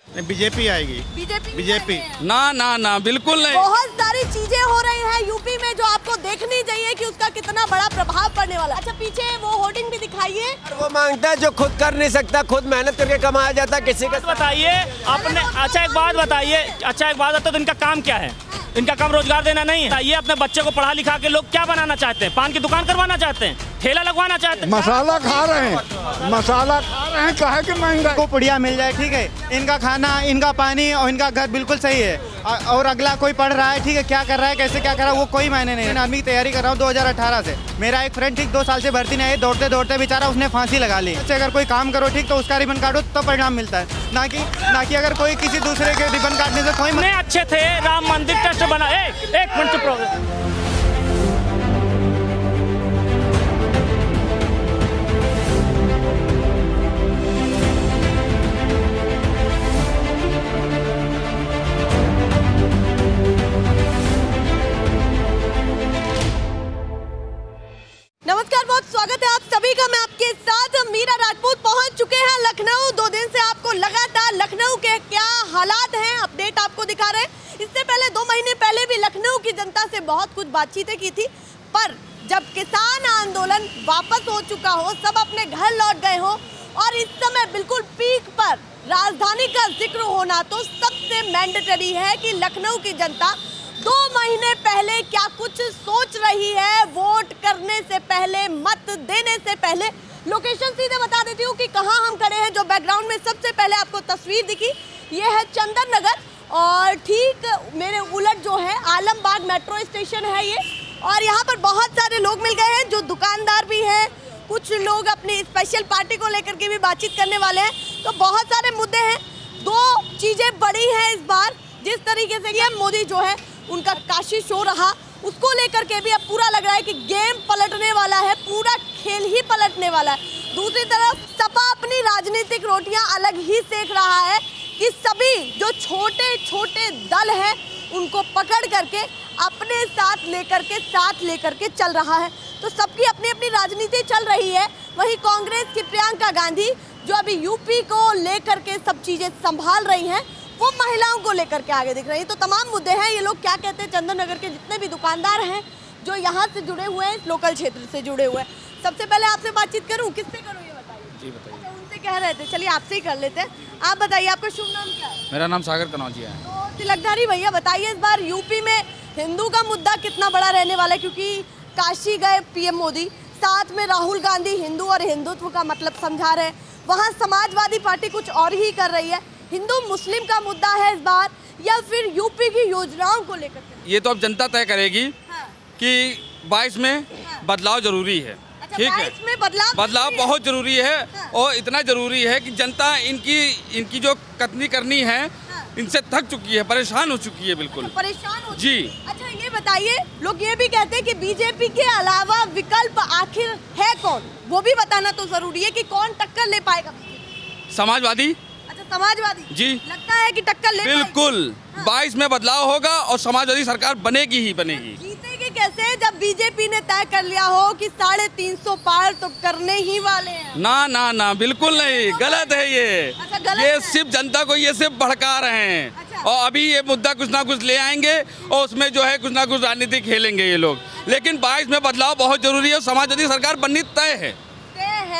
BJP आएगी। BJP ना बिल्कुल नहीं। बहुत सारी चीजें हो रही हैं यूपी में जो आपको देखनी चाहिए कि उसका कितना बड़ा प्रभाव पड़ने वाला। अच्छा पीछे वो होर्डिंग भी दिखाइए। वो मांगता है जो खुद कर नहीं सकता, खुद मेहनत करके कमाया जाता है, किसी का बताइए अपने। अच्छा एक बात बताइए, तो इनका काम क्या है? इनका काम रोजगार देना नहीं है। ये अपने बच्चे को पढ़ा लिखा के लोग क्या बनाना चाहते हैं? पान की दुकान करवाना चाहते हैं, ठेला लगवाना चाहते हैं। मसाला खा रहे हैं काहे कि महंगा को पुड़िया मिल जाए, ठीक है। इनका खाना, इनका पानी और इनका घर बिल्कुल सही है। और अगला कोई पढ़ रहा है, ठीक है, क्या कर रहा है, कैसे क्या कर रहा है, वो कोई मायने नहीं है। आर्मी की तैयारी कर रहा हूँ 2018 से। मेरा एक फ्रेंड ठीक 2 साल से भर्ती नहीं है, दौड़ते दौड़ते बेचारा उसने फांसी लगा ली। अगर कोई काम करो ठीक तो उसका रिबन काटो तो परिणाम मिलता है, ना कि अगर कोई किसी दूसरे के रिबन काटने से कोई। अच्छे थे, राम मंदिर ट्रस्ट बना। एक मिनट प्रॉब्लम। नमस्कार, बहुत स्वागत है आप सभी का। मैं आपके साथ मीरा राजपूत पहुंच चुके हैं लखनऊ। 2 दिन से आपको लगातार लखनऊ के क्या हालात हैं अपडेट आपको दिखा रहे हैं। इससे पहले 2 महीने पहले भी लखनऊ की जनता से बहुत कुछ बातचीतें की थी, पर जब किसान आंदोलन वापस हो चुका हो, सब अपने घर लौट गए हो और इस समय बिल्कुल पीक पर राजधानी का जिक्र होना तो सबसे मैंडेटरी है कि लखनऊ की जनता 2 महीने पहले क्या कुछ सोच रही है। वोट करने से पहले, मत देने से पहले। लोकेशन सीधे बता देती हूँ कि कहाँ हम खड़े हैं। जो बैकग्राउंड में सबसे पहले आपको तस्वीर दिखी, ये है चंदन नगर और ठीक मेरे उलट जो है आलमबाग मेट्रो स्टेशन है ये। और यहाँ पर बहुत सारे लोग मिल गए हैं, जो दुकानदार भी हैं, कुछ लोग अपनी स्पेशल पार्टी को लेकर के भी बातचीत करने वाले हैं। तो बहुत सारे मुद्दे हैं। 2 चीज़ें बड़ी हैं इस बार। जिस तरीके से पीएम मोदी जो है उनका काशी शो रहा, उसको लेकर के भी अब पूरा लग रहा है कि गेम पलटने वाला है, पूरा खेल ही पलटने वाला है। दूसरी तरफ सपा अपनी राजनीतिक रोटियां अलग ही सेक रहा है कि सभी जो छोटे छोटे दल हैं उनको पकड़ करके अपने साथ लेकर के चल रहा है। तो सबकी अपनी अपनी राजनीति चल रही है। वहीं कांग्रेस की प्रियंका गांधी जो अभी यूपी को लेकर के सब चीज़ें संभाल रही हैं, वो महिलाओं को लेकर के आगे दिख रही है। तो तमाम मुद्दे हैं। ये लोग क्या कहते हैं, चंदन नगर के जितने भी दुकानदार हैं जो यहाँ से जुड़े हुए हैं, इस लोकल क्षेत्र से जुड़े हुए हैं। सबसे पहले आपसे बातचीत करूँ, किससे करूँ ये बताइए? जी बताइए। अच्छा, उनसे कह रहे थे, चलिए आपसे ही कर लेते हैं। आप बताइए, आपका शुभ नाम क्या है? मेरा नाम सागर कनौजिया है। तो तिलकधारी भैया बताइए, इस बार यूपी में हिंदू का मुद्दा कितना बड़ा रहने वाला है? क्योंकि काशी गए पीएम मोदी, साथ में राहुल गांधी हिंदू और हिंदुत्व का मतलब समझा रहे हैं। वहाँ समाजवादी पार्टी कुछ और ही कर रही है। हिंदू मुस्लिम का मुद्दा है इस बार, या फिर यूपी की योजनाओं को लेकर? ये तो अब जनता तय करेगी। हाँ। कि 22 में हाँ। बदलाव जरूरी है। अच्छा, ठीक है, 22 में बदलाव बहुत जरूरी है। हाँ। और इतना जरूरी है कि जनता इनकी जो कतनी करनी है, हाँ। इनसे थक चुकी है, परेशान हो चुकी है, बिल्कुल। अच्छा, परेशान हो जी। अच्छा ये बताइए, लोग ये भी कहते हैं कि बीजेपी के अलावा विकल्प आखिर है कौन? वो भी बताना तो जरूरी है कि कौन टक्कर ले पाएगा। समाजवादी। समाजवादी जी, लगता है कि टक्कर ले बिल्कुल। हाँ। 22 में बदलाव होगा और समाजवादी सरकार बनेगी ही बनेगी। जीतेगी कैसे जब बीजेपी ने तय कर लिया हो कि 350 पार तो करने ही वाले हैं? ना बिल्कुल नहीं, गलत है ये। अच्छा, गलत ये है। सिर्फ जनता को ये सिर्फ भड़का रहे हैं। अच्छा। और अभी ये मुद्दा कुछ ना कुछ ले आएंगे और उसमें जो है कुछ ना कुछ राजनीति खेलेंगे ये लोग। लेकिन 22 में बदलाव बहुत जरूरी है। समाजवादी सरकार बननी तय है।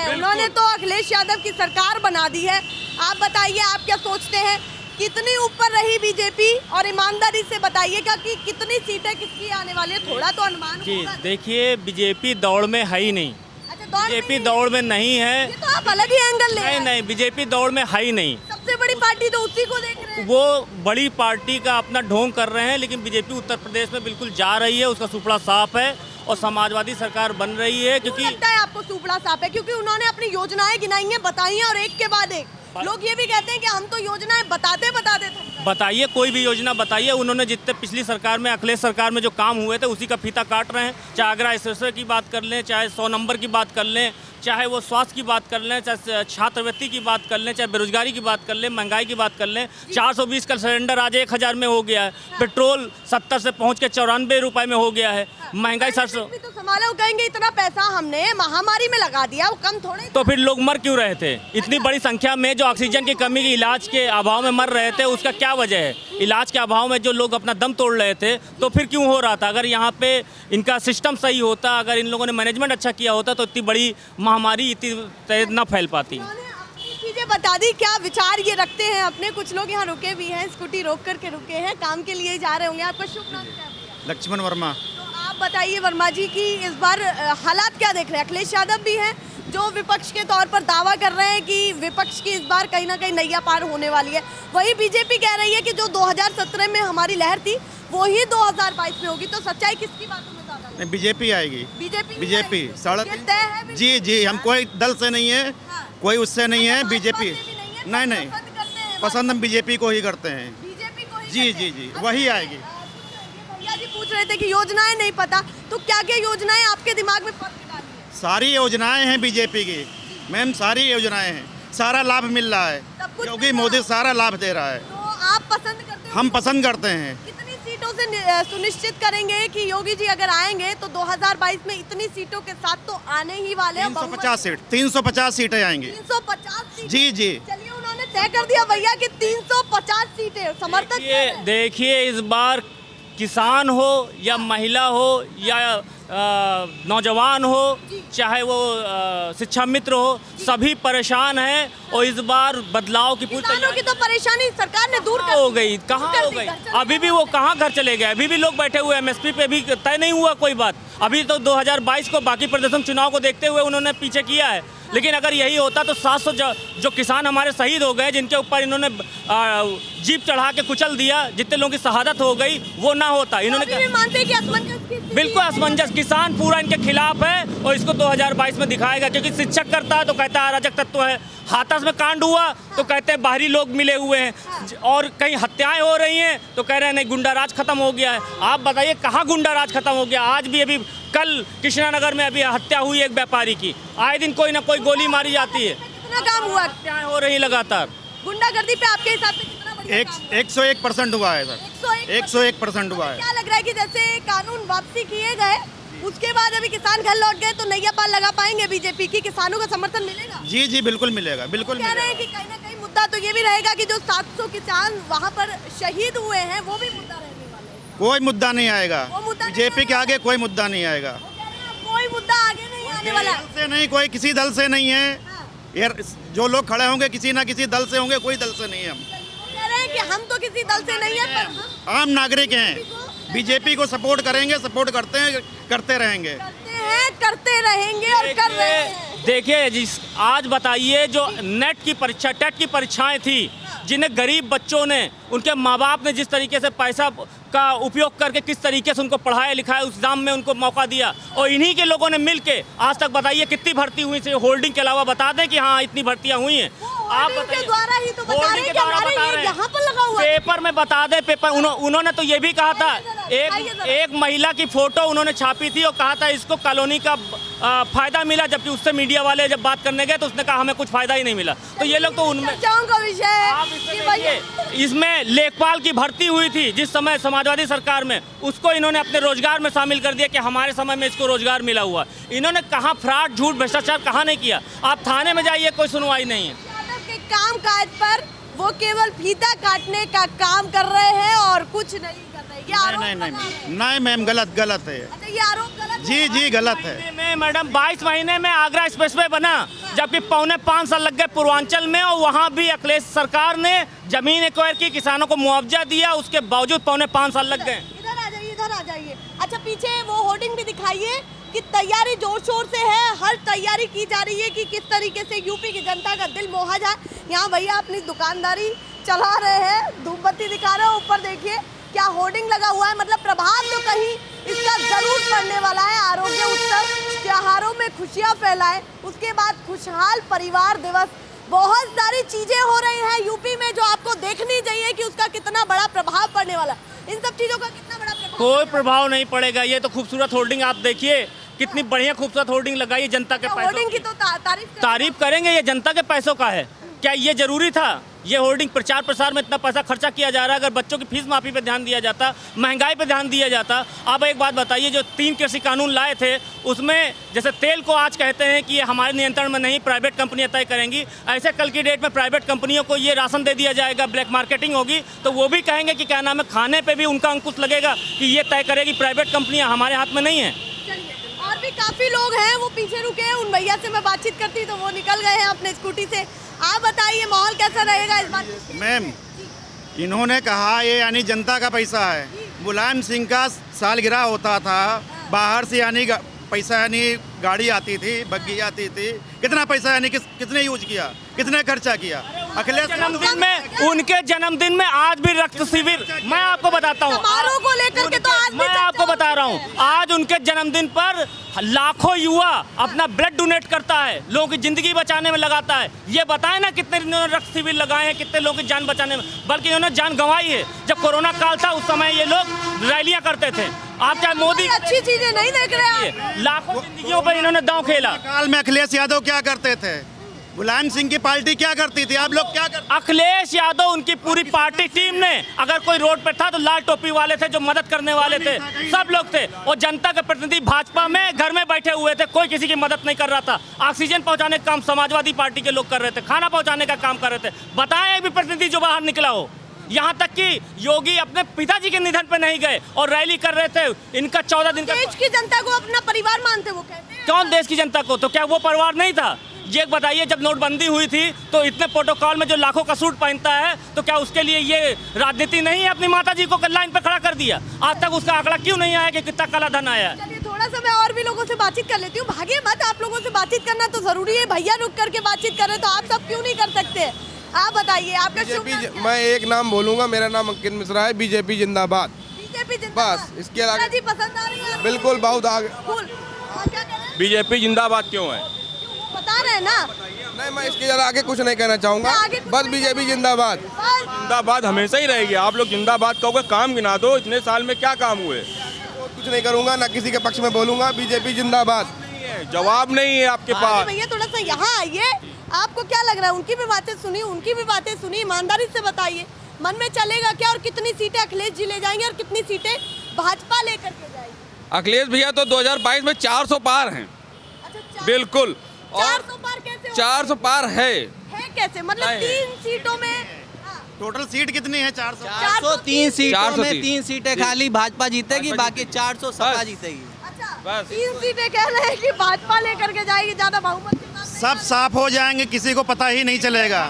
उन्होंने तो अखिलेश यादव की सरकार बना दी है। आप बताइए, आप क्या सोचते हैं, कितनी ऊपर रही बीजेपी? और ईमानदारी से बताइएगा कि कितनी सीटें किसकी आने वाली है, थोड़ा तो अनुमान जी होगा। देखिए, बीजेपी दौड़ में है ही नहीं। अच्छा, बीजेपी दौड़ में नहीं है। ये तो आप अलग ही एंगल ले रहे हैं। नहीं, बीजेपी दौड़ में है ही नहीं। सबसे बड़ी पार्टी तो उसी को देख रहे हैं। वो बड़ी पार्टी का अपना ढोंग कर रहे हैं, लेकिन बीजेपी उत्तर प्रदेश में बिल्कुल जा रही है, उसका सुपड़ा साफ है और समाजवादी सरकार बन रही है। क्योंकि लगता है आपको सुपड़ा साफ है? क्योंकि उन्होंने अपनी योजनाएं गिनाई हैं, बताई हैं, और एक के बाद एक लोग ये भी कहते हैं कि हम तो योजनाएं बताते थे। बताइए, कोई भी योजना बताइए। उन्होंने जितने पिछली सरकार में, अखिलेश सरकार में जो काम हुए थे उसी का फीता काट रहे हैं। चाहे आगरा एक्सप्रेसवे की बात कर लें, चाहे 100 नंबर की बात कर लें, चाहे वो स्वास्थ्य की बात कर लें, चाहे छात्रवृत्ति की बात कर लें, चाहे बेरोजगारी की बात कर लें, महंगाई की बात कर लें। 420 का सिलेंडर आज 1000 में हो गया है। पेट्रोल 70 से पहुँच के 94 रुपये में हो गया है। महंगाई 700। वाले वो कहेंगे इतना पैसा हमने महामारी में लगा दिया, वो कम थोड़े। तो फिर लोग मर क्यों रहे थे? इतनी बड़ी संख्या में जो ऑक्सीजन की कमी की इलाज के अभाव में मर रहे थे, उसका क्या वजह है? इलाज के अभाव में जो लोग अपना दम तोड़ रहे थे, तो फिर क्यों हो रहा था? अगर यहाँ पे इनका सिस्टम सही होता, अगर इन लोगों ने मैनेजमेंट अच्छा किया होता, तो इतनी बड़ी महामारी इतनी तेज न फैल पाती। चीजें बता दी, क्या विचार ये रखते हैं अपने? कुछ लोग यहाँ रुके भी हैं, स्कूटी रोक करके रुके हैं, काम के लिए जा रहे होंगे। आपका शुभ नाम क्या है? लक्ष्मण वर्मा। तो आप बताइए वर्मा जी कि इस बार हालात क्या देख रहे हैं? अखिलेश यादव भी हैं जो विपक्ष के तौर पर दावा कर रहे हैं कि विपक्ष की इस बार कहीं ना कहीं नैया पार होने वाली है। वही बीजेपी कह रही है कि जो 2017 में हमारी लहर थी वो ही 2022 में होगी। तो सच्चाई किसकी बातों में ज्यादा लगती है? बीजेपी आएगी। बीजेपी ये साढ़े तय है? जी जी, हम कोई दल से नहीं है, कोई उससे नहीं है। बीजेपी नहीं नहीं, पसंद हम बीजेपी को ही करते हैं। बीजेपी को ही जी करते जी हैं। जी, वही आएगी। भैया जी पूछ रहे थे कि योजनाएं नहीं पता, तो क्या क्या योजनाएं आपके दिमाग में फर्क डाली है? सारी योजनाएं हैं बीजेपी की मैम, सारी योजनाएं हैं, सारा लाभ मिल रहा है सब कुछ क्योंकि मिल रहा मोदी है। सारा लाभ दे रहा है। तो आप पसंद करते हो? हम पसंद करते हैं। कितनी सीटों से सुनिश्चित करेंगे कि योगी जी अगर आएंगे तो 2022 में इतनी सीटों के साथ तो आने ही वाले हैं? 350 सीट, 350 सीटें आएंगी। 350 सीटें? जी जी। चलिए, उन्होंने तय कर दिया भैया कि 350 सीटें। समर्थक देखिए इस बार किसान हो या महिला हो या नौजवान हो, चाहे वो शिक्षा मित्र हो, सभी परेशान हैं। और इस बार बदलाव की पूरी किसानों की तो परेशानी सरकार ने दूर कर हो दी। गई। कहाँ कर हो दी, गई? घर चले अभी भी वो कहाँ घर चले गए? अभी भी लोग बैठे हुए हैं। एमएसपी पे भी तय नहीं हुआ कोई बात। अभी तो 2022 को बाकी प्रदेशों चुनाव को देखते हुए उन्होंने पीछे किया है। लेकिन अगर यही होता तो 700 जो किसान हमारे शहीद हो गए, जिनके ऊपर इन्होंने जीप चढ़ा के कुचल दिया, जितने लोगों की शहादत हो गई, वो ना होता। इन्होंने अभी भी मानते हैं कि असमंजस की स्थिति बिल्कुल असमंजस, किसान पूरा इनके खिलाफ है और इसको 2022 में दिखाएगा। क्योंकि शिक्षक करता है तो कहता है अराजक तत्व है, हाथरस में कांड हुआ तो कहते हैं बाहरी लोग मिले हुए हैं, और कहीं हत्याएं हो रही हैं तो कह रहे हैं नहीं गुंडा राज खत्म हो गया है। आप बताइए कहाँ गुंडा राज खत्म हो गया? आज भी अभी कल कृष्णानगर में अभी हत्या हुई एक व्यापारी की, आए दिन कोई ना कोई गोली मारी जाती है। कितना काम हुआ? हत्याएं हो रही लगातार। गुंडागर्दी पे आपके हिसाब से कितना बढ़िया काम हुआ? 101% हुआ है सर, 101% हुआ है। क्या लग रहा है कि जैसे कानून वापसी किए गए उसके बाद अभी किसान घर लौट गए तो नैया पार लगा पाएंगे बीजेपी की? किसानों का समर्थन मिलेगा? जी जी बिल्कुल मिलेगा, बिल्कुल कह रहे हैं मिलेगा। कि कहीं ना कहीं मुद्दा तो ये भी रहेगा कि जो 700 किसान वहाँ पर शहीद हुए हैं वो भी मुद्दा रहने वाला है। कोई मुद्दा नहीं आएगा, वो मुद्दा नहीं बीजेपी के आगे कोई मुद्दा नहीं आएगा। वो कह रहे हैं कोई मुद्दा आगे नहीं आने वाला। दल से नहीं, कोई किसी दल से नहीं है। यार जो लोग खड़े होंगे किसी ना किसी दल से होंगे, कोई दल से नहीं है। हम कह रहे हैं कि हम तो किसी दल से नहीं है, पर हम आम नागरिक हैं, बीजेपी को सपोर्ट करेंगे, सपोर्ट करते हैं, करते रहेंगे। करते रहेंगे और कर रहे हैं। देखिए जिस आज बताइए जो नेट की परीक्षा, टेट की परीक्षाएं थी, जिन्हें गरीब बच्चों ने, उनके माँ बाप ने जिस तरीके से पैसा का उपयोग करके किस तरीके से उनको पढ़ाया लिखाया, उस एग्जाम में उनको मौका दिया, और इन्हीं के लोगों ने मिलके आज तक बताइए कितनी भर्ती हुई थी। होल्डिंग के अलावा बता दें कि हाँ इतनी भर्तियां हुई हैं। आप होल्डिंग के बताइए, द्वारा ही तो बता रहे होल्डिंग हैं के कि द्वारा हमारे बता ये रहे हैं। यहाँ पर लगा हुआ है। पेपर में बता दे, पेपर उन्होंने तो ये भी कहा था, दिखाइए जरा। एक महिला की फोटो उन्होंने छापी थी और कहा था इसको कॉलोनी का फायदा मिला, जबकि उससे मीडिया वाले जब बात करने गए तो उसने कहा हमें कुछ फायदा ही नहीं मिला। तो ये लोग तो उनमें चर्चाओं का विषय है आप कि इसमें भैया देखिए, इसमें लेखपाल की भर्ती हुई थी जिस समय समाजवादी सरकार में, उसको इन्होंने अपने रोजगार में शामिल कर दिया कि हमारे समय में इसको रोजगार मिला हुआ। इन्होंने कहाँ फ्रॉड, झूठ, भ्रष्टाचार कहाँ नहीं किया? आप थाने में जाइए, कोई सुनवाई नहीं है। यादव के काम काज पर वो केवल फीता काटने का काम कर रहे हैं और कुछ नहीं कर रहे। ये आरोप नहीं नहीं लगा है। नहीं नहीं मैम, गलत है। अच्छा, ये आरोप गलत जी है। जी गलत है। महीने में मैडम 22 महीने में आगरा एक्सप्रेसवे बना, जबकि 4.25 साल लग गए पूर्वांचल में, और वहाँ भी अखिलेश सरकार ने जमीन एक्वायर की, किसानों को मुआवजा दिया, उसके बावजूद 4.25 साल लग गए। इधर आ जाइए, इधर आ जाइए। अच्छा, पीछे वो होर्डिंग भी दिखाइए कि तैयारी जोर शोर से है, हर तैयारी की जा रही है कि किस तरीके से यूपी की जनता का दिल मोहा जाए। यहाँ भैया अपनी दुकानदारी चला रहे हैं, धूप बत्ती दिखा रहे हैं। ऊपर देखिए क्या होर्डिंग लगा हुआ है, मतलब प्रभाव तो कहीं इसका जरूर पड़ने वाला है। आरोग्य उत्सव, त्योहारों में खुशियाँ फैलाएं, उसके बाद खुशहाल परिवार दिवस, बहुत सारी चीजें हो रही हैं यूपी में जो आपको देखनी चाहिए कि उसका कितना बड़ा प्रभाव पड़ने वाला है। इन सब चीजों का कितना बड़ा प्रभाव? कोई प्रभाव नहीं पड़ेगा। ये तो खूबसूरत होर्डिंग आप देखिए, कितनी बढ़िया खूबसूरत होर्डिंग लगाई है जनता के पैसों होर्डिंग की की। तो तारीफ तारीफ करेंगे, ये जनता के पैसों का है। क्या ये जरूरी था? ये होर्डिंग प्रचार प्रसार में इतना पैसा खर्चा किया जा रहा है। अगर बच्चों की फीस माफी पे ध्यान दिया जाता, महंगाई पे ध्यान दिया जाता। आप एक बात बताइए, जो 3 कृषि कानून लाए थे उसमें जैसे तेल को आज कहते हैं कि ये हमारे नियंत्रण में नहीं, प्राइवेट कंपनियां तय करेंगी, ऐसे कल की डेट में प्राइवेट कंपनियों को ये राशन दे दिया जाएगा, ब्लैक मार्केटिंग होगी, तो वो भी कहेंगे कि क्या नाम है, खाने पर भी उनका अंकुश लगेगा कि ये तय करेगी प्राइवेट कंपनियाँ, हमारे हाथ में नहीं है। और भी काफी लोग हैं वो पीछे रुके हैं, उन भैया से मैं बातचीत करती तो वो निकल गए हैं अपने स्कूटी से। आप बताइए माहौल कैसा रहेगा इस बार? मैम, इन्होंने कहा ये यानी जनता का पैसा है। मुलायम सिंह का सालगिरह होता था, बाहर से यानी पैसा यानी गाड़ी आती थी, बग्गी आती थी, कितना पैसा यानी किसने यूज किया, कितने खर्चा किया? अखिलेश जन्मदिन में, उनके जन्मदिन में आज भी रक्त शिविर, मैं आपको बताता हूँ, समारोह को लेकर के तो आज भी मैं चर्चा आपको बता रहा होती हूँ, आज उनके जन्मदिन पर लाखों युवा अपना ब्लड डोनेट करता है, लोगों की जिंदगी बचाने में लगाता है। ये बताएं ना कितने इन्होंने रक्त शिविर लगाए हैं, कितने लोगों की जान बचाने में, बल्कि इन्होंने जान गंवाई है। जब कोरोना काल था उस समय ये लोग रैलियां करते थे। आप चाहे मोदी, अच्छी चीजें नहीं देख रहे हैं। लाखों जिंदगियों पर इन्होंने दांव खेला। काल में अखिलेश यादव क्या करते थे, मुलायम सिंह की पार्टी क्या करती थी, आप लोग क्या करते? अखिलेश यादव उनकी पूरी पार्टी टीम ने, अगर कोई रोड पर था तो लाल टोपी वाले थे जो मदद करने वाले थे, सब लोग थे। और जनता के प्रतिनिधि भाजपा में घर में बैठे हुए थे, कोई किसी की मदद नहीं कर रहा था। ऑक्सीजन पहुंचाने का काम समाजवादी पार्टी के लोग कर रहे थे, खाना पहुंचाने का काम कर रहे थे। बताएं एक भी प्रतिनिधि जो बाहर निकला हो। यहाँ तक कि योगी अपने पिताजी के निधन पे नहीं गए और रैली कर रहे थे। इनका 14 दिन का, देश की जनता को अपना परिवार मानते वो कहते हैं। कौन देश की जनता को, तो क्या वो परिवार नहीं था? ये बताइए, जब नोटबंदी हुई थी तो इतने प्रोटोकॉल में जो लाखों का सूट पहनता है, तो क्या उसके लिए ये राजनीति नहीं है? अपनी माताजी को लाइन पर खड़ा कर दिया, आज तक उसका आंकड़ा क्यों नहीं आया कि कितना काला धन आया? चलिए थोड़ा सा मैं और भी लोगों से बातचीत कर लेती हूँ। भागे मत, आप लोगों से बातचीत करना तो जरूरी है। भैया रुक करके बातचीत कर रहे तो आप सब क्यों नहीं कर सकते? आप बताइए आपका शुभ नाम क्या है? मैं एक नाम बोलूंगा, मेरा नाम अंकित मिश्रा है। बीजेपी जिंदाबाद। बीजेपी जिंदाबाद। बस, इसके अलावा जी पसंद आ रही है? बिल्कुल, बहुत आगे। फूल। और क्या कह रहे हैं? बीजेपी जिंदाबाद क्यों है? बता रहे हैं ना। नहीं, मैं इसके जरा आगे कुछ नहीं कहना चाहूँगा, आगे कुछ बस नहीं बीजेपी जिंदाबाद। बस। जिंदाबाद हमेशा ही रहेगी। आप लोग जिंदाबाद कहोगे, काम गिना दो, इतने साल में क्या काम हुए? कुछ नहीं करूँगा, ना किसी के पक्ष में बोलूँगा। बीजेपी जिंदाबाद। जवाब नहीं है आपके पास। भैया थोड़ा सा यहाँ आइए, आपको क्या लग रहा है? उनकी भी बातें सुनी, उनकी भी बातें सुनी, ईमानदारी से बताइए मन में चलेगा क्या? और कितनी सीटें अखिलेश जी ले जाएंगे और कितनी सीटें भाजपा लेकर के जाएगी? अखिलेश भैया तो 2022 में 400 पार हैं। अच्छा, बिल्कुल। 400 पार कैसे होगा? 400 पार है कैसे? मतलब नहीं है। 3 सीटों में। हाँ। टोटल सीट कितनी है? 400। 403 सीटों 403 में 3 सीटें खाली भाजपा जीतेगी, बाकी 400 सपा जीतेगी। अच्छा, बस। 3 सीटें कह रहे हैं कि भाजपा लेकर के जाएगी, ज्यादा बहुमत के साथ नहीं। सब साफ हो जाएंगे, किसी को पता ही नहीं चलेगा।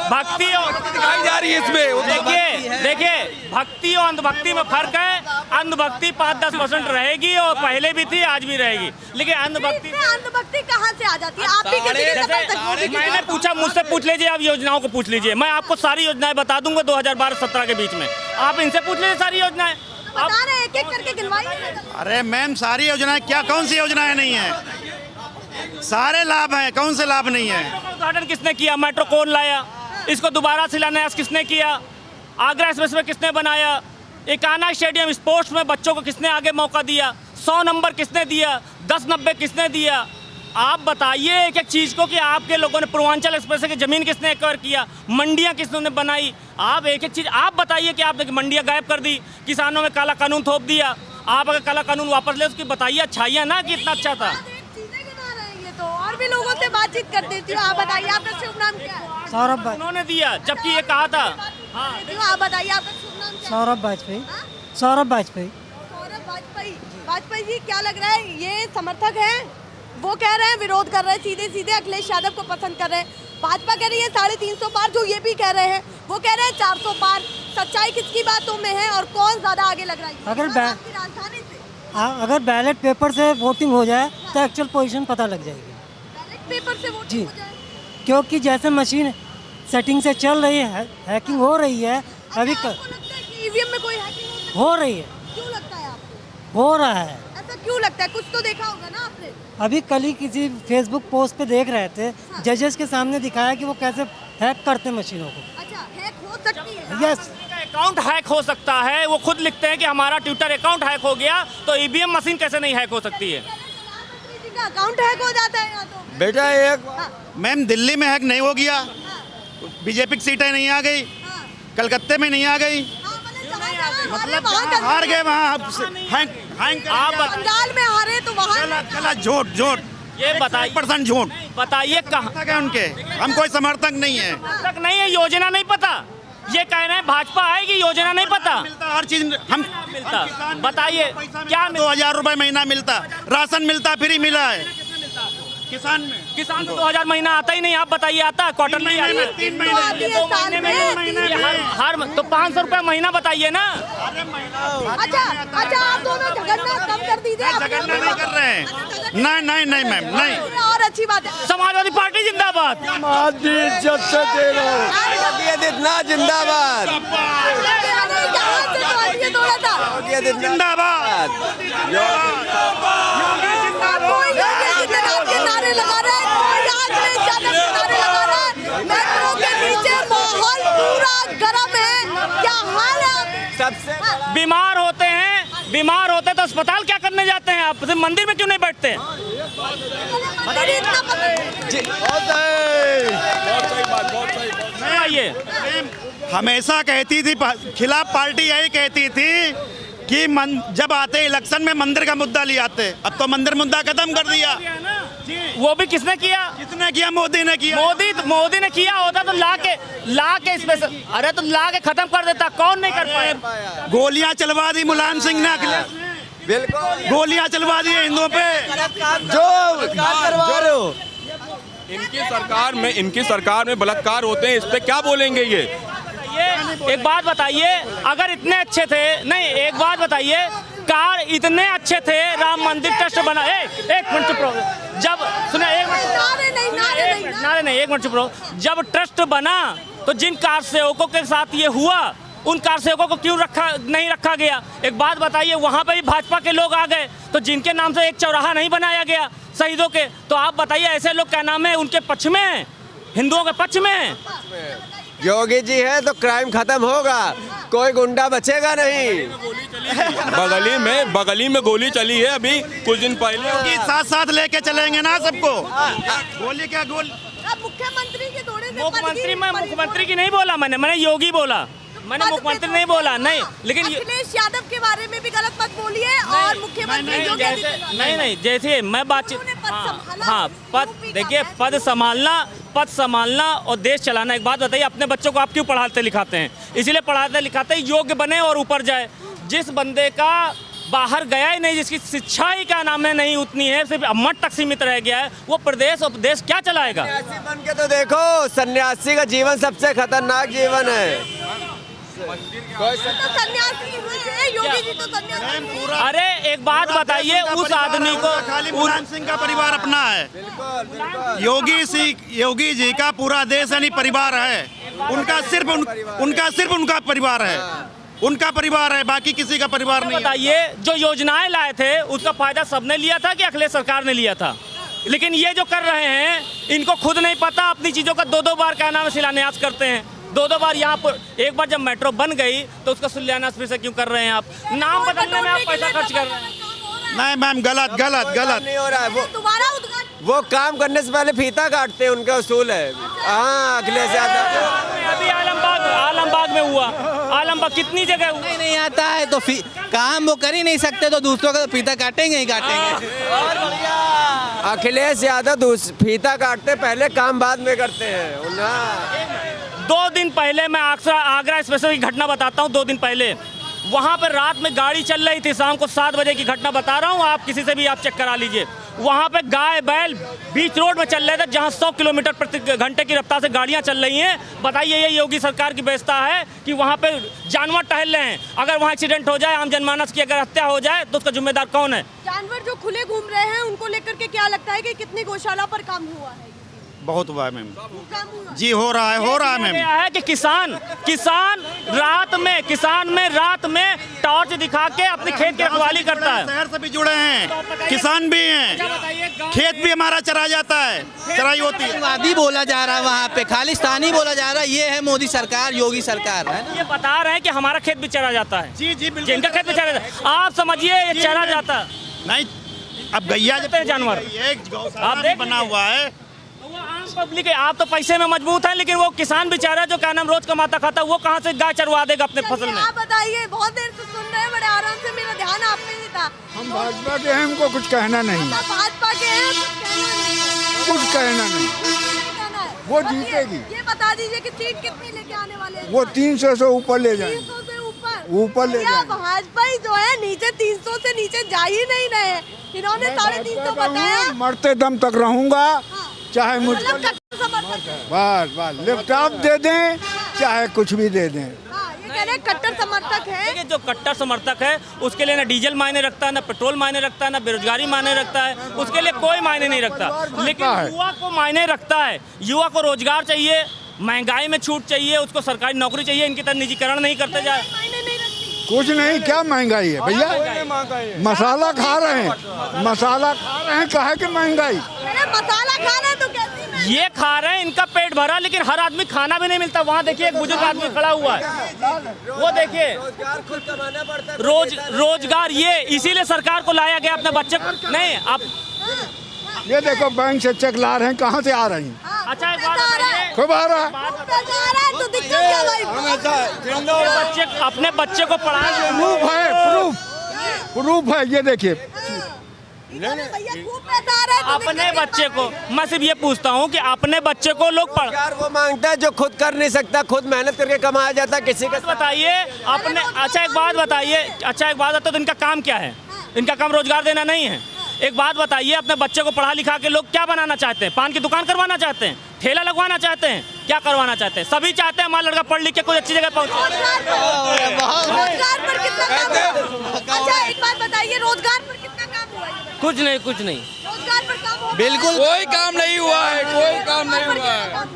भक्ति और दिखाई जा रही है इसमें। देखिए भक्ति और अंधभक्ति में फर्क है। अंधभक्ति 5-10% रहेगी और पहले भी थी, आज भी रहेगी, लेकिन अंधभक्ति इसमें अंधभक्ति कहाँ से आ जाती है? आप भी किसी के सफल तक वो भी किसी मैंने के- पूछा, मुझसे पूछ लीजिए, आप योजनाओं को पूछ लीजिए, मैं आपको सारी योजनाएं बता दूंगा 2012-17 के बीच में। आप इनसे पूछ लीजिए सारी योजनाएं। बता रहे हैं, एक-एक करके गिनवाइए। अरे मैम, सारी योजनाएं क्या, कौन सी योजनाएं नहीं है? सारे लाभ हैं, कौन से लाभ नहीं है? उद्घाटन किसने किया? मेट्रो कौन लाया? इसको दोबारा शिलान्यास किसने किया? आगरा एक्सप्रेसवे किसने बनाया? एकाना स्टेडियम स्पोर्ट्स में बच्चों को किसने आगे मौका दिया? 100 नंबर किसने दिया? 10-90 किसने दिया? आप बताइए एक एक चीज़ को कि आपके लोगों ने पूर्वांचल एक्सप्रेस की ज़मीन किसने एक्वायर किया? मंडियां किसने बनाई? आप एक एक चीज़ आप बताइए कि आपने मंडियां गायब कर दी, किसानों में काला कानून थोप दिया। आप अगर काला कानून वापस ले उसकी बताइए अच्छाइयाँ ना कि इतना अच्छा था। चीजें गिना रहे हैं ये तो। और भी लोगों से बातचीत कर देती हूँ। आप बताइए आपका शुभ नाम क्या है? सौरभ भाई। उन्होंने दिया, जबकि ये कहा था। हाँ, आप बताइए आपका शुभ नाम क्या है? सौरभ वाजपेयी। हाँ? सौरभ वाजपेयी। सौरभ वाजपेयी। वाजपेयी जी, क्या लग रहा है ये समर्थक हैं, वो कह रहे हैं विरोध कर रहे हैं, सीधे सीधे अखिलेश यादव को पसंद कर रहे हैं। भाजपा कह रही है 350 पार, जो ये भी कह रहे हैं, वो कह रहे हैं 400 पार। सच्चाई किसकी बातों में है और कौन ज्यादा आगे लग रहा है? अगर आपकी राजधानी से अगर बैलेट पेपर से वोटिंग हो जाए तो एक्चुअल पोजीशन पता लग जाएगी, बैलेट पेपर से वोटिंग जी। हो जाए। क्योंकि जैसे मशीन सेटिंग से चल रही है, हैकिंग हो रही है अभी अच्छा, आपको लगता है कि ईवीएम में कोई हैकिंग हो रही है, क्यों लगता है आपको? हो रहा है। ऐसा क्यों लगता है? कुछ तो देखा होगा ना आपने। अभी कल ही किसी फेसबुक पोस्ट पे देख रहे थे, जजेस के सामने दिखाया कि वो कैसे हैक करते हैं मशीनों को। अच्छा, हैक हो सकती है। यस, अकाउंट हैक हो सकता है। वो खुद लिखते हैं कि हमारा ट्विटर अकाउंट हैक हो गया, तो ईवीएम मशीन कैसे नहीं हैक हो सकती है? प्रधानमंत्री जी का अकाउंट हैक हो जाता है यहाँ तो। बेटा एक मैम, दिल्ली में हैक नहीं हो गया, बीजेपी की सीटें नहीं आ गई, कलकत्ते में नहीं आ गई, मतलब हार गए वहाँ। बंगाल में हारे तो वहाँ चला झूठ ये बताइए 100% झूठ बताइए कहाँ है उनके। हम कोई समर्थक नहीं है। तक नहीं है, योजना नहीं पता। ये कह रहे हैं भाजपा आएगी, योजना नहीं पता। मिलता हर चीज हम मिलता, बताइए क्या 2000 रुपए महीना मिलता, राशन मिलता, फ्री मिला है किसान को 2000 महीना आता ही नहीं। आप बताइए आता है? कॉटन नहीं आता है। 3 महीने 2 महीने में हर तो 500 रुपए महीना बताइए ना। अच्छा आप दोनों झगड़ना कम कर दीजिए। झगड़ना नहीं कर रहे हैं। नहीं मैम नहीं। और अच्छी बात है। समाजवादी पार्टी जिंदाबाद। इज्जत से दे रहा हूँ। योगी आदित्यनाथ जिंदाबाद। योगी आदित्यनाथ जिंदाबाद। कोई योगी आदित्यनाथ के नारे लगा रहा है, कोई अखिलेश यादव के नारे लगा रहा है। मेट्रो के नीचे माहौल पूरा गर्म है। क्या हाल है? सबसे बीमार होते तो अस्पताल क्या करने जाते हैं? आप मंदिर में क्यों नहीं बैठते? हमेशा कहती थी खिलाफ पार्टी यही कहती थी कि जब आते इलेक्शन में मंदिर का मुद्दा ले आते। अब तो मंदिर मुद्दा खत्म कर दिया। वो भी किसने किया? मोदी ने किया। मोदी ने किया होता तो ला के स्पेशल, अरे तो ला के खत्म कर देता। कौन नहीं कर पाया? गोलियां चलवा दी मुलायम सिंह ने, बिल्कुल गोलियां चलवा दी हिंदुओं पे। जो करवा रहे हो इनकी सरकार में बलात्कार होते हैं, इस पे क्या बोलेंगे ये? एक बात बताइए, अगर इतने अच्छे थे, नहीं एक बात बताइए, कार इतने अच्छे थे, राम मंदिर ट्रस्ट बना। एक मिनट चुप रहो। जब सुना एक मिनट चुप रहो। जब ट्रस्ट बना तो जिन कार सेवकों के साथ ये हुआ, उन कार सेवकों को क्यों नहीं रखा गया? एक बात बताइए, वहाँ पे भी भाजपा के लोग आ गए तो जिनके नाम से एक चौराहा नहीं बनाया गया शहीदों के, तो आप बताइए ऐसे लोग क्या नाम है उनके पक्ष में, हिंदुओं के पक्ष में? योगी जी है तो क्राइम खत्म होगा, कोई गुंडा बचेगा नहीं। बगली में गोली चली है अभी कुछ दिन पहले। साथ लेके चलेंगे ना सबको। गोली क्या गोली? मुख्यमंत्री के दौरे से मुख्यमंत्री की नहीं बोला मैंने योगी बोला। मैंने मुख्यमंत्री नहीं बोला, नहीं। लेकिन अखिलेश यादव के बारे में भी गलत मत बोलिए। और मुख्यमंत्री योगी आदित्यनाथ नहीं जैसे मैं बातचीत, हाँ पद देखिए, पद संभालना और देश चलाना। एक बात बताइए, अपने बच्चों को आप क्यों पढ़ाते लिखाते हैं? इसीलिए पढ़ाते लिखाते योग्य बने और ऊपर जाए। जिस बंदे का बाहर गया ही नहीं, जिसकी शिक्षा ही क्या नाम है नहीं उतनी है, सिर्फ मठ तक सीमित रह गया है, वो प्रदेश और देश क्या चलाएगा? सन्यासी बन के तो देखो, सन्यासी का जीवन सबसे खतरनाक जीवन है। योगी जी तो सन्यासी। अरे एक बात बताइए, उस आदमी को खाली मुलायम सिंह का परिवार अपना है। योगी जी का पूरा देश यानी परिवार है। उनका सिर्फ उनका परिवार है। उनका परिवार है, बाकी किसी का परिवार नहीं। बताइए, जो योजनाएं लाए थे उसका फायदा सबने लिया था कि अखिलेश सरकार ने लिया था? लेकिन ये जो कर रहे हैं, इनको खुद नहीं पता। अपनी चीजों का 2-2 बार क्या नाम है शिलान्यास करते हैं। 2-2 बार यहाँ पर, एक बार जब मेट्रो बन गई तो उसका शिलान्यास फिर से क्यों कर रहे हैं? आप नाम बदलने में आप पैसा खर्च कर रहे हैं। नहीं मैम, गलत नहीं हो रहा है। दोबारा उद्घाटन वो काम करने से पहले फीता काटते हैं, उनका उसूल है। हाँ, अखिलेश यादव अभी आलमबाग में हुआ। आलमबाग कितनी जगह हुआ? नहीं आता है तो काम वो कर ही नहीं सकते, तो दूसरों का तो फीता काटेंगे ही काटेंगे। अखिलेश यादव फीता काटते पहले, काम बाद में करते हैं। 2 दिन पहले मैं आगरा स्पेशल की घटना बताता हूँ। 2 दिन पहले वहाँ पर रात में गाड़ी चल रही थी, शाम को 7 बजे की घटना बता रहा हूँ। आप किसी से भी आप चेक करा लीजिए। वहाँ पे गाय बैल बीच रोड में चल रहे थे, जहाँ 100 किलोमीटर प्रति घंटे की रफ्तार से गाड़ियाँ चल रही हैं। बताइए, ये योगी सरकार की व्यवस्था है कि वहाँ पे जानवर टहल रहे हैं? अगर वहाँ एक्सीडेंट हो जाए, आम जनमानस की अगर हत्या हो जाए तो उसका जिम्मेदार कौन है? जानवर जो खुले घूम रहे हैं उनको लेकर के क्या लगता है कि कितनी गौशाला पर काम हुआ है? बहुत हुआ है मैम काम हुआ जी, हो रहा है मैम। है कि किसान रात में टॉर्च दिखा के अपने खेत की रखवाली करता है। शहर से भी जुड़े हैं, किसान भी हैं, खेत भी हमारा चरा जाता है, चराई होती है। वादी बोला जा रहा है वहाँ पे, खालिस्तानी बोला जा रहा है। ये है मोदी सरकार, योगी सरकार है। ये बता रहे हैं कि हमारा खेत भी चरा जाता है। जी बिल्कुल, जिनका खेत भी चरा जाता है, आप समझिए ये चरा जाता है। नहीं, अब गैया जानवर एक गौशाला बना हुआ है, पब्लिक है, आप तो पैसे में मजबूत हैं, लेकिन वो किसान बेचारा जो क्या नाम रोज कमाता खाता, वो कहाँ से गाय चरवा देगा अपने फसल में? आप बताइए, बहुत देर से सुन रहे हैं बड़े आराम से, मेरा ध्यान आप पे ही था। हम भाजपा के हैं, हमको कुछ कहना नहीं, आप भाजपा के हैं, कुछ कहना नहीं। कहना है वो जीतेगी। ये बता दीजिए कि सीट कितनी लेके आने वाले हैं? वो 300 से ऊपर ले जाएंगे। 300 से ऊपर ले भैया, जाएंगे। भाजपा ही जो है नीचे 300 से नीचे जा ही नहीं रहे। इन्होंने 350 बताया। मरते दम तक रहूंगा, चाहे मुझको मतलब कट्टर समर्थक है। बस लैपटॉप दे दें, चाहे कुछ भी दे दें। हाँ, ये कह रहे हैं कट्टर समर्थक है। देखिए, जो कट्टर समर्थक है उसके लिए ना डीजल मायने रखता है, ना पेट्रोल मायने रखता है, ना बेरोजगारी मायने रखता है, उसके लिए कोई मायने नहीं रखता। लेकिन युवा को मायने रखता है, युवा को रोजगार चाहिए, महंगाई में छूट चाहिए, उसको सरकारी नौकरी चाहिए, इनकी तरह निजीकरण नहीं करते जाए। कुछ नहीं, क्या महंगाई है भैया? मसाला खा रहे हैं, मसाला खा रहे हैं, कहे कि महंगाई। अरे मसाला खा रहे हैं तो कैसी महंगाई? ये खा रहे हैं, इनका पेट भरा, लेकिन हर आदमी खाना भी नहीं मिलता। वहाँ देखिए एक बुजुर्ग आदमी खड़ा हुआ है, वो देखिए रोजगार, ये इसीलिए सरकार को लाया गया अपने बच्चे को। नहीं, आप ये देखो बैंक से चेक ला रहे हैं, कहाँ से आ रही हैं? अच्छा, एक बात बताइए, खूब आ रहा है। तो दिक्कत क्या भाई? अपने बच्चे को पढ़ाए, प्रूफ है, ये देखिए। भैया खूब पैसा आ रहा है तो अपने बच्चे को, मैं सिर्फ ये पूछता हूँ कि अपने बच्चे को लोग पढ़, वो मांगता है जो खुद कर नहीं सकता, खुद मेहनत करके कमाया जाता है, किसी का बताइए अपने। अच्छा एक बात बताइए, तो इनका काम क्या है? इनका काम रोजगार देना नहीं है। एक बात बताइए, अपने बच्चे को पढ़ा लिखा के लोग क्या बनाना चाहते हैं? पान की दुकान करवाना चाहते हैं, ठेला लगवाना चाहते हैं, क्या करवाना चाहते हैं? सभी चाहते हैं हमारा लड़का पढ़ लिख के कोई अच्छी जगह पहुंचे। रोजगार पर कितना काम? अच्छा एक बात बताइए, रोजगार पर कितना काम हुआ है? कुछ नहीं, कुछ नहीं, रोजगार पर काम हुआ? बिल्कुल कोई काम नहीं हुआ है, कोई काम नहीं हुआ है,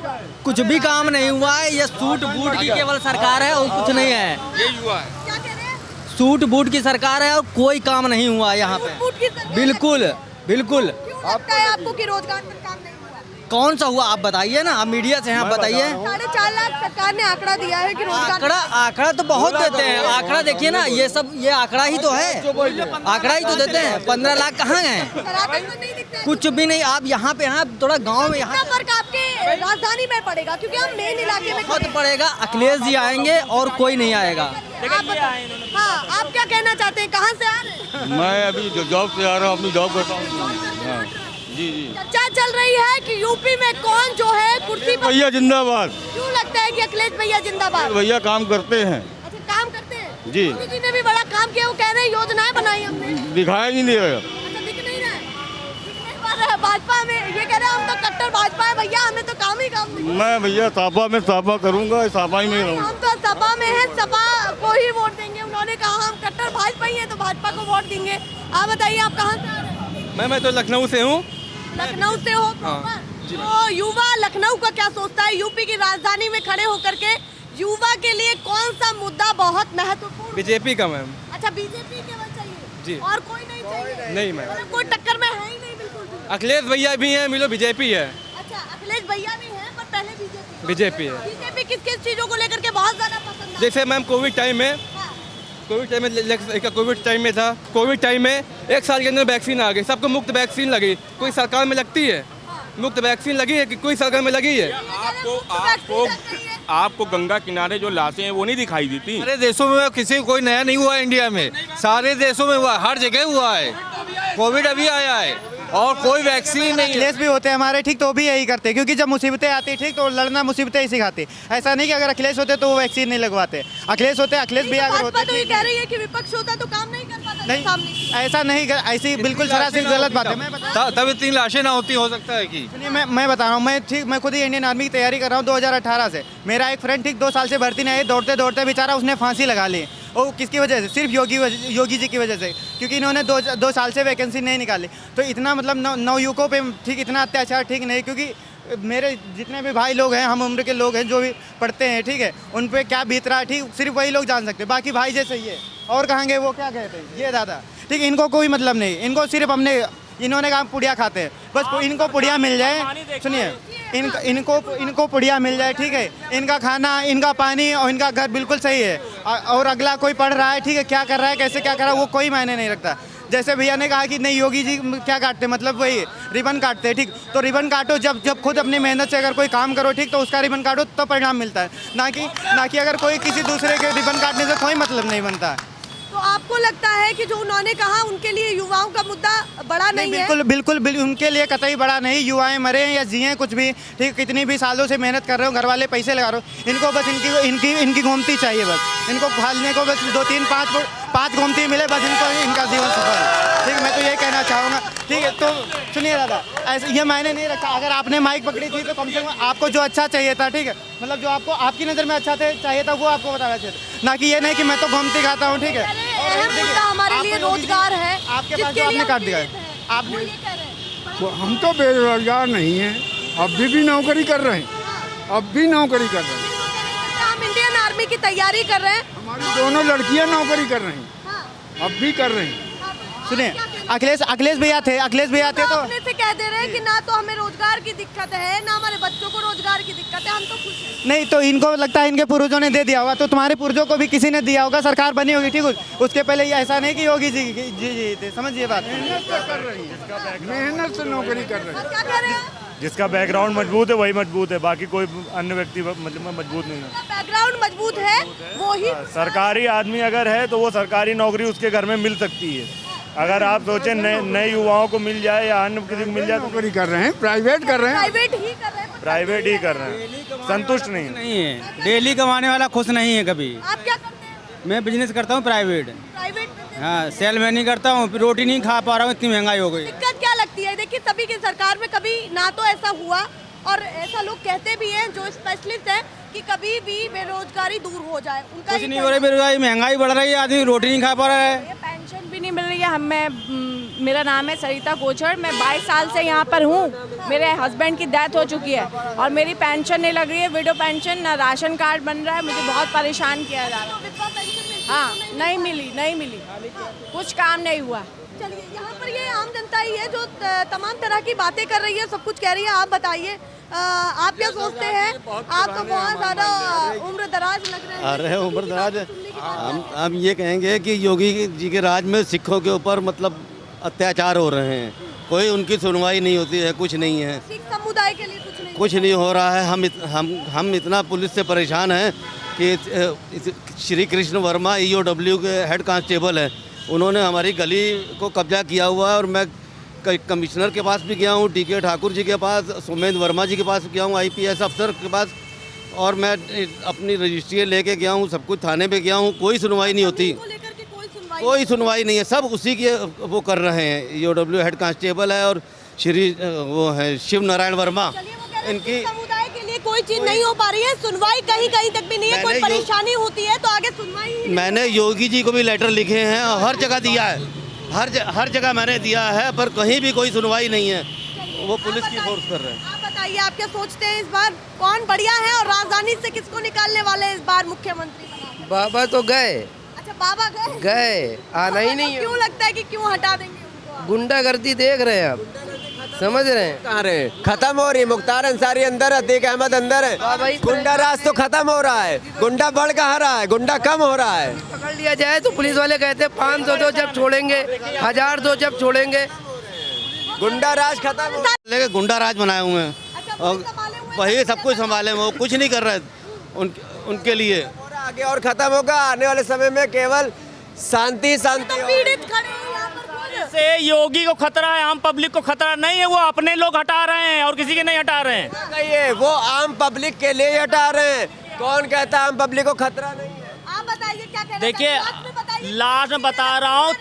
कुछ भी काम नहीं हुआ है। ये सूट बूट की केवल सरकार है और कुछ नहीं है। यही हुआ है। क्या कह रहे हैं? सूट बूट की सरकार है और कोई काम नहीं हुआ है यहाँ पे। फूट की सरकार है। बिल्कुल बिल्कुल। क्यों लगता है आपको कि रोजगार पर काम नहीं हुआ? कौन सा हुआ आप बताइए ना, आप मीडिया से हैं, आप बताइए। 4.5 लाख सरकार ने आंकड़ा दिया है कि रोजगार। आंकड़ा तो बहुत देते हैं, आंकड़ा देखिए ना, ये सब ये आंकड़ा ही तो है, आंकड़ा ही तो देते हैं। 15 लाख कहाँ है? कराते हुए नहीं दिखते हैं। कुछ भी नहीं। आप यहाँ पे हैं, थोड़ा गांव में, यहाँ फर्क आपके राजधानी में पड़ेगा क्योंकि हम मेन इलाके में बहुत पड़ेगा। अखिलेश जी आएंगे और कोई नहीं आएगा। हाँ, आप क्या कहना चाहते हैं? कहाँ से आ रहे हैं? मैं अभी जॉब से आ रहा हूँ, अपनी जॉब करता हूँ। जी जी। चर्चा चल रही है कि यूपी में कौन जो है कुर्सी पर। भैया जिंदाबाद। क्यों लगता है कि अखिलेश भैया जिंदाबाद? भैया काम करते हैं। अच्छा, काम करते हैं जी। मोदी जी ने भी बड़ा काम किया, वो कह रहे हैं योजनाएं बनाई हमने। दिखाई नहीं दे रहा। अच्छा, दिख नहीं रहा है, दिख नहीं पा रहा है। भाजपा में ये कह रहे हैं हम तो कट्टर भाजपा है भैया, हमें तो काम ही काम नहीं। मैं भैया सपा में सपा करूँगा, सपा ही में रहूँगा। हम तो सपा में है, सपा को ही वोट देंगे। उन्होंने कहा हम कट्टर भाजपा ही है तो भाजपा को वोट देंगे। आप बताइए, आप कहाँ से आ रहे हैं? मैं तो लखनऊ से हूँ। लखनऊ से हो? तो युवा लखनऊ का क्या सोचता है? यूपी की राजधानी में खड़े होकर के युवा के लिए कौन सा मुद्दा बहुत महत्वपूर्ण? बीजेपी का मैम। अच्छा, बीजेपी केवल चाहिए जी, और कोई नहीं चाहिए? नहीं मैम, मतलब कोई टक्कर में है ही नहीं बिल्कुल भी। अखिलेश भैया भी हैं, मिलो बीजेपी है। अच्छा, अखिलेश भैया भी हैं पर पहले बीजेपी है। बीजेपी किस किस चीजों को लेकर के बहुत ज्यादा पसंद है? जैसे मैम कोविड टाइम में, कोविड टाइम में था, कोविड टाइम में 1 साल के अंदर वैक्सीन आ गई, सबको मुफ्त वैक्सीन लगी। कोई सरकार में लगती है? मुफ्त वैक्सीन लगी है कि कोई सरकार में लगी है? आपको गंगा किनारे जो लाशें हैं वो नहीं दिखाई देती? सारे देशों में किसी कोई नया नहीं हुआ है, इंडिया में सारे देशों में हुआ, हर जगह हुआ है। कोविड अभी आया है और कोई वैक्सीन नहीं। अखिलेश भी होते हैं हमारे, ठीक, तो भी यही करते क्योंकि जब मुसीबतें आती ठीक तो लड़ना मुसीबतें ही सिखाते। ऐसा नहीं कि अगर अखिलेश होते तो वो वैक्सीन नहीं लगवाते। अखिलेश होते, अखिलेश भी अगर होते तो ये कह रही है कि विपक्ष होता तो काम नहीं कर पाता। नहीं, ऐसा नहीं, ऐसी बिल्कुल सरासर गलत बात है। तब इतनी लाशें ना होती, हो सकता है कि मैं बता रहा हूँ, मैं खुद ही इंडियन आर्मी की तैयारी कर रहा हूँ 2018 से। मेरा एक फ्रेंड ठीक 2 साल से भर्ती नहीं आई, दौड़ते दौड़ते बेचारा उसने फांसी लगा ली। और किसकी वजह से? सिर्फ योगी जी की वजह से, क्योंकि इन्होंने 2 साल से वैकेंसी नहीं निकाली। तो इतना मतलब नवयुवकों पे ठीक इतना अत्याचार ठीक नहीं, क्योंकि मेरे जितने भी भाई लोग हैं, हम उम्र के लोग हैं जो भी पढ़ते हैं, ठीक है, उन पे क्या बीत रहा है ठीक सिर्फ वही लोग जान सकते हैं। बाकी भाई जैसे ही है और कहेंगे वो क्या कहते हैं ये दादा, ठीक, इनको कोई मतलब नहीं। इनको सिर्फ इन्होंने कहा पुड़िया खाते हैं, बस इनको पुड़िया मिल जाए। सुनिए, इनको पुड़िया मिल जाए, ठीक है, इनका खाना, इनका पानी और इनका घर बिल्कुल सही है। और अगला कोई पढ़ रहा है, ठीक है, क्या कर रहा है, कैसे क्या कर रहा है, वो कोई मायने नहीं रखता। जैसे भैया ने कहा कि नहीं योगी जी क्या काटते, मतलब वही रिबन काटते हैं, ठीक। तो रिबन काटो, जब खुद अपनी मेहनत से अगर कोई काम करो, ठीक, तो उसका रिबन काटो तो परिणाम मिलता है, ना कि अगर कोई किसी दूसरे के रिबन काटने से कोई मतलब नहीं बनता है। तो आपको लगता है कि जो उन्होंने कहा उनके लिए युवाओं का मुद्दा बड़ा नहीं है? बिल्कुल उनके लिए कतई बड़ा नहीं। युवाएं मरे या जिए कुछ भी, ठीक, कितनी भी सालों से मेहनत कर रहे हो, घर वाले पैसे लगा रहे हो, इनको बस इनकी घूमती चाहिए, बस इनको खाने को बस 2 3 5 घूमती मिले, बस इनका जीवन सफल है, ठीक। मैं तो यही कहना चाहूँगा, ठीक है। तो सुनिए दादा, ऐसे ये मायने नहीं रखा, अगर आपने माइक पकड़ी थी तो कम से कम आपको जो अच्छा चाहिए था, ठीक है, मतलब जो आपको आपकी नज़र में अच्छा चाहिए था वो आपको बताना चाहिए था, ना कि ये नहीं कि मैं तो घूमती खाता हूँ, ठीक है। अहम मुद्दा हमारे लिए रोजगार है, आपके पास जो आपने काट दिया है, आप हम तो बेरोजगार नहीं हैं, अभी भी नौकरी कर रहे हैं, अब भी नौकरी कर रहे हैं। हम इंडियन आर्मी की तैयारी कर रहे हैं, हमारी दोनों लड़कियां नौकरी कर रही हैं, अब भी कर रही हैं। सुनिए, अखिलेश भैया थे तो अपने से कह दे रहे हैं कि ना तो हमें रोजगार की दिक्कत है, ना हमारे बच्चों को रोजगार की दिक्कत है, हम तो खुश हैं। नहीं, तो इनको लगता है इनके पूर्वजों ने दे दिया होगा, तो तुम्हारे पूर्वजों को भी किसी ने दिया होगा, सरकार बनी होगी, ठीक। उसके पहले ये ऐसा नहीं कि योगी जी थे, समझिए बात। मेहनत से नौकरी कर रही है। क्या कह रहे हैं? जिसका बैकग्राउंड मजबूत है वही मजबूत है, बाकी कोई अन्य व्यक्ति मतलब मजबूत नहीं है। बैकग्राउंड मजबूत है वो ही सरकारी आदमी अगर है तो वो सरकारी नौकरी उसके घर में मिल सकती है। अगर आप सोचें नए युवाओं को मिल जाए या अन्य किसी को मिल जाए, नौकरी कर रहे हैं, प्राइवेट कर रहे हैं, प्राइवेट ही कर रहे हैं, संतुष्ट नहीं है। डेली कमाने वाला खुश नहीं है कभी। आप क्या करते हैं? मैं बिजनेस करता हूँ प्राइवेट। हाँ, सेल मैन ही करता हूँ, फिर रोटी नहीं खा पा रहा हूँ, इतनी महंगाई हो गई। दिक्कत क्या लगती है? देखिए, सभी की सरकार में कभी ना तो ऐसा हुआ, और ऐसा लोग कहते भी हैं जो स्पेशलिस्ट हैं कि कभी भी बेरोजगारी दूर हो जाए, उनका कुछ नहीं हो रहा, बेरोजगारी, महंगाई बढ़ रही है, आदमी रोटी नहीं खा पा रहा है, पेंशन भी नहीं मिल रही है। मेरा नाम है सरिता कोचर, मैं 22 साल से यहाँ पर हूँ। मेरे हस्बैंड की डेथ हो चुकी है और मेरी पेंशन नहीं लग रही है, विडो पेंशन, ना राशन कार्ड बन रहा है, मुझे बहुत परेशान किया जा रहा है। हाँ, नहीं मिली, कुछ काम नहीं हुआ। चलिए, यहाँ पर ये आम जनता ही है जो तमाम तरह की बातें कर रही है, सब कुछ कह रही है। आप बताइए, आप क्या सोचते हैं? आप तो बहुत ज़्यादा उम्र दराज लग रहे हैं। अरे उम्र दराज, हम ये कहेंगे कि योगी जी के राज में सिखों के ऊपर मतलब अत्याचार हो रहे हैं, कोई उनकी सुनवाई नहीं होती है, कुछ नहीं है, सिख समुदाय के लिए कुछ नहीं हो रहा है। हम इतना पुलिस से परेशान हैं कि श्री कृष्ण वर्मा EOW के हेड कांस्टेबल हैं, उन्होंने हमारी गली को कब्जा किया हुआ है, और मैं कमिश्नर के पास भी गया हूँ, DK ठाकुर जी के पास, सोमेंद्र वर्मा जी के पास गया हूँ, IPS अफसर के पास, और मैं अपनी रजिस्ट्री लेके गया हूँ, सब कुछ थाने पे गया हूँ, कोई सुनवाई नहीं होती, कोई सुनवाई नहीं है, सब उसी के वो कर रहे हैं। EOW हेड कांस्टेबल है और श्री वो है शिव नारायण वर्मा, इनकी समुदाय के लिए कोई चीज नहीं हो पा रही है, सुनवाई कहीं तक भी नहीं है, कोई परेशानी होती है तो आगे सुनवाई। मैंने योगी जी को भी लेटर लिखे हैं, हर जगह दिया है, हर जगह मैंने दिया है, पर कहीं भी कोई सुनवाई नहीं है, वो पुलिस की फोर्स कर रहे हैं। आप बताइए, आप क्या सोचते हैं इस बार कौन बढ़िया है और राजधानी से किसको निकालने वाले इस बार मुख्यमंत्री? बाबा तो गए। अच्छा, बाबा गए, आना ही नहीं है। क्यों लगता है कि क्यों हटा देंगे उनको? गुंडागर्दी देख रहे हैं आप, समझ रहे हैं? कहाँ रहे, खत्म हो रही है। मुख्तार अंसारी अंदर, अतीक अहमद अंदर है, गुंडा राज तो खत्म हो रहा है, गुंडा बढ़ कहाँ रहा है, गुंडा कम हो रहा है। पकड़ लिया जाए तो पुलिस वाले कहते हैं 500 दो जब छोड़ेंगे, 1000 दो जब छोड़ेंगे। गुंडा राज खत्म, लेकिन गुंडा राज बनाए हुए हैं, और वही सब कुछ संभाले, वो कुछ नहीं कर रहे उनके लिए। आगे और खत्म होगा, आने वाले समय में केवल शांति पीड़ित खड़े से योगी को खतरा है, आम पब्लिक को खतरा नहीं है, वो अपने लोग हटा रहे हैं और किसी के नहीं हटा रहे हैं। वो आम पब्लिक के लिए हटा रहे हैं, कौन कहता है आम पब्लिक को खतरा नहीं है? आप बताइए क्या कहना देखिए, लास्ट में बता रहा हूँ,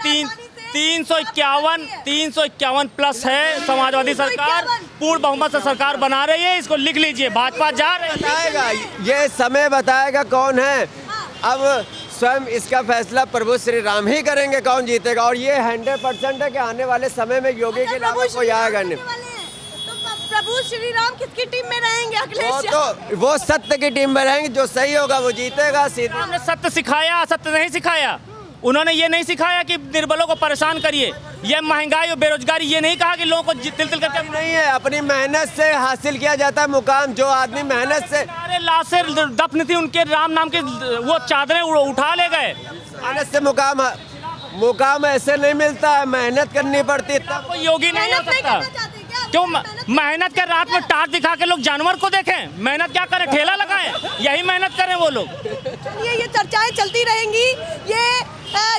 351 प्लस है समाजवादी सरकार, पूर्ण बहुमत से सरकार बना रही है, इसको लिख लीजिए, भाजपा जा रही है। ये समय बताएगा कौन है, अब स्वयं इसका फैसला प्रभु श्री राम ही करेंगे कौन जीतेगा, और ये 100% है कि आने वाले समय में योगी के अलावा कोई आएगा नहीं। प्रभु श्री राम किसकी टीम में रहेंगे? अखिलेश वो सत्य की टीम में रहेंगे, जो सही होगा वो जीतेगा। सीधे हमने सत्य सिखाया, सत्य नहीं सिखाया, उन्होंने ये नहीं सिखाया कि निर्बलों को परेशान करिए, ये महंगाई और बेरोजगारी, ये नहीं कहा कि लोगों को तिल तिल करके नहीं है, अपनी मेहनत से हासिल किया जाता है मुकाम, जो आदमी मेहनत से। अरे लाश से दफन थी उनके, राम नाम के वो चादरें उठा ले गए, मेहनत से मुकाम मुकाम ऐसे नहीं मिलता है, मेहनत करनी पड़ती है तब। कोई योगी नहीं हो सकता। क्यों मेहनत कर रात में टाट दिखा के लोग जानवर को देखें? मेहनत क्या करें, ठेला लगाएं, यही मेहनत करें वो लोग। ये चर्चाएं चलती रहेंगी। ये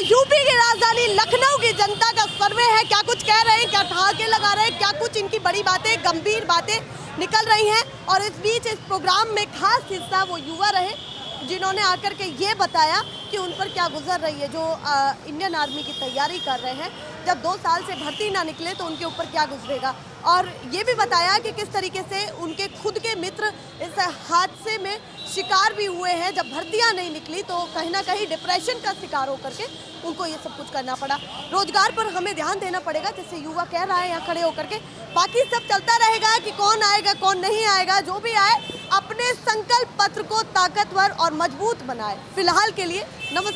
यूपी की राजधानी लखनऊ की जनता का सर्वे है। क्या कुछ कह रहे हैं, क्या ठहाके लगा रहे हैं, क्या कुछ इनकी बड़ी बातें, गंभीर बातें निकल रही हैं। और इस बीच इस प्रोग्राम में खास हिस्सा वो युवा रहे जिन्होंने आकर के ये बताया कि उन पर क्या गुजर रही है, जो इंडियन आर्मी की तैयारी कर रहे हैं। जब 2 साल से भर्ती ना निकले तो उनके ऊपर क्या गुजरेगा। और ये भी बताया कि किस तरीके से उनके खुद के मित्र इस हादसे में शिकार भी हुए हैं। जब भर्तियां नहीं निकली तो कहीं ना कहीं डिप्रेशन का शिकार होकर के उनको ये सब कुछ करना पड़ा। रोजगार पर हमें ध्यान देना पड़ेगा, जैसे युवा कह रहा है यहाँ खड़े होकर के। बाकी सब चलता रहेगा कि कौन आएगा कौन नहीं आएगा, जो भी आए अपने संकल्प पत्र को ताकतवर और मजबूत बनाए। फिलहाल के लिए नमस्कार।